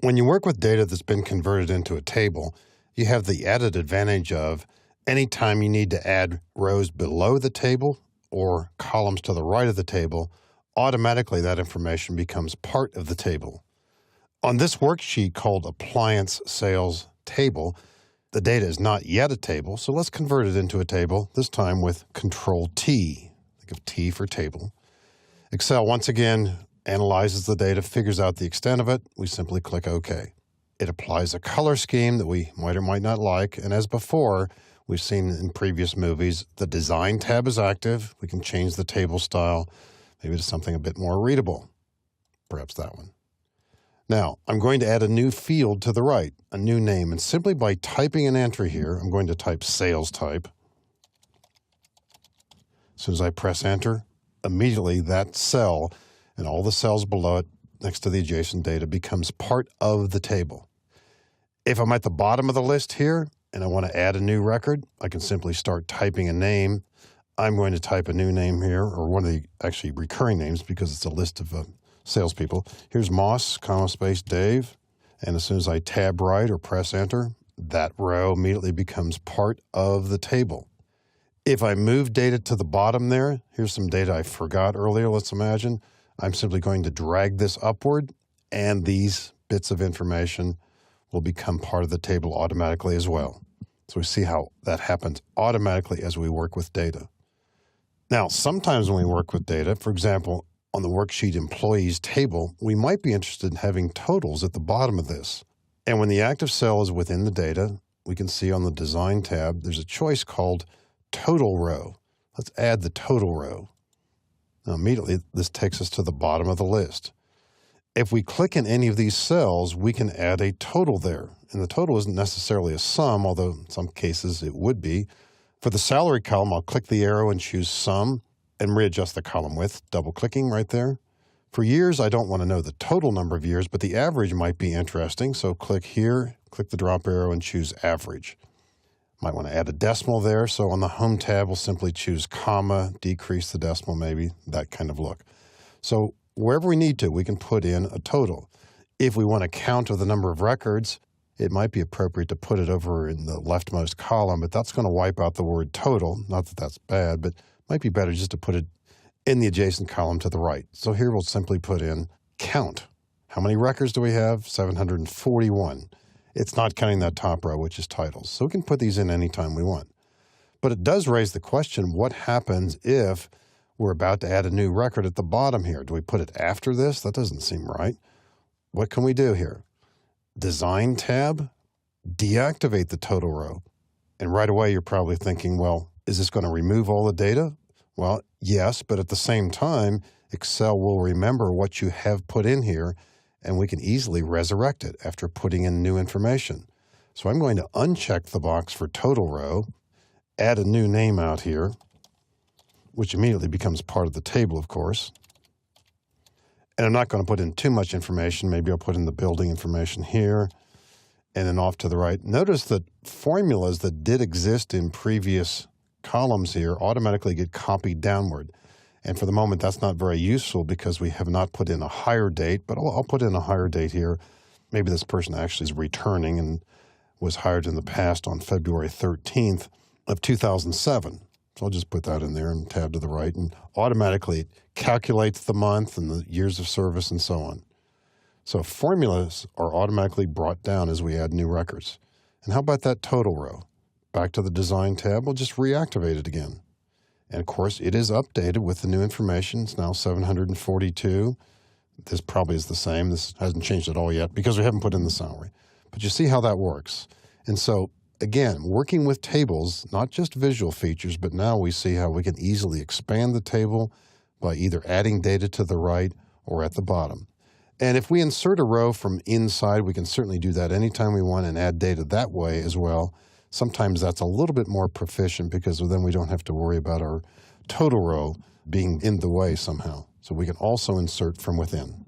When you work with data that's been converted into a table, you have the added advantage of anytime you need to add rows below the table or columns to the right of the table, automatically that information becomes part of the table. On this worksheet called Appliance Sales Table, the data is not yet a table, so let's convert it into a table, this time with Control-T. Think of T for table. Excel, once again, analyzes the data, figures out the extent of it. We simply click OK. It applies a color scheme that we might or might not like, and as before, we've seen in previous movies, the Design tab is active. We can change the table style, maybe to something a bit more readable. Perhaps that one. Now, I'm going to add a new field to the right, a new name, and simply by typing an entry here, I'm going to type sales type. As soon as I press enter, immediately that cell and all the cells below it next to the adjacent data becomes part of the table. If I'm at the bottom of the list here and I want to add a new record, I can simply start typing a name. I'm going to type a new name here, or one of the actually recurring names because it's a list of salespeople. Here's Moss, comma space Dave. And as soon as I tab right or press enter, that row immediately becomes part of the table. If I move data to the bottom there, here's some data I forgot earlier, let's imagine. I'm simply going to drag this upward, and these bits of information will become part of the table automatically as well. So we see how that happens automatically as we work with data. Now, sometimes when we work with data, for example, on the worksheet Employees table, we might be interested in having totals at the bottom of this. And when the active cell is within the data, we can see on the Design tab, there's a choice called Total Row. Let's add the total row. Now, immediately, this takes us to the bottom of the list. If we click in any of these cells, we can add a total there. And the total isn't necessarily a sum, although in some cases it would be. For the salary column, I'll click the arrow and choose sum and readjust the column width, double-clicking right there. For years, I don't want to know the total number of years, but the average might be interesting. So click here, click the drop arrow, and choose average. Might want to add a decimal there. So on the Home tab, we'll simply choose comma, decrease the decimal maybe, that kind of look. So wherever we need to, we can put in a total. If we want to count the number of records, it might be appropriate to put it over in the leftmost column, but that's going to wipe out the word total. Not that that's bad, but might be better just to put it in the adjacent column to the right. So here we'll simply put in count. How many records do we have? 741. It's not counting that top row, which is titles. So we can put these in anytime we want. But it does raise the question, what happens if we're about to add a new record at the bottom here? Do we put it after this? That doesn't seem right. What can we do here? Design tab, deactivate the total row. And right away, you're probably thinking, well, is this going to remove all the data? Well, yes, but at the same time, Excel will remember what you have put in here, and we can easily resurrect it after putting in new information. So I'm going to uncheck the box for total row, add a new name out here, which immediately becomes part of the table, of course. And I'm not going to put in too much information. Maybe I'll put in the building information here, and then off to the right. Notice that formulas that did exist in previous columns here automatically get copied downward. And for the moment, that's not very useful because we have not put in a hire date, but I'll put in a hire date here. Maybe this person actually is returning and was hired in the past on February 13th of 2007. So I'll just put that in there and tab to the right, and automatically it calculates the month and the years of service and so on. So formulas are automatically brought down as we add new records. And how about that total row? Back to the Design tab, we'll just reactivate it again. And of course, it is updated with the new information. It's now 742. This probably is the same. This hasn't changed at all yet because we haven't put in the salary. But you see how that works. And so, again, working with tables, not just visual features, but now we see how we can easily expand the table by either adding data to the right or at the bottom. And if we insert a row from inside, we can certainly do that anytime we want and add data that way as well. Sometimes that's a little bit more proficient because then we don't have to worry about our total row being in the way somehow. So we can also insert from within.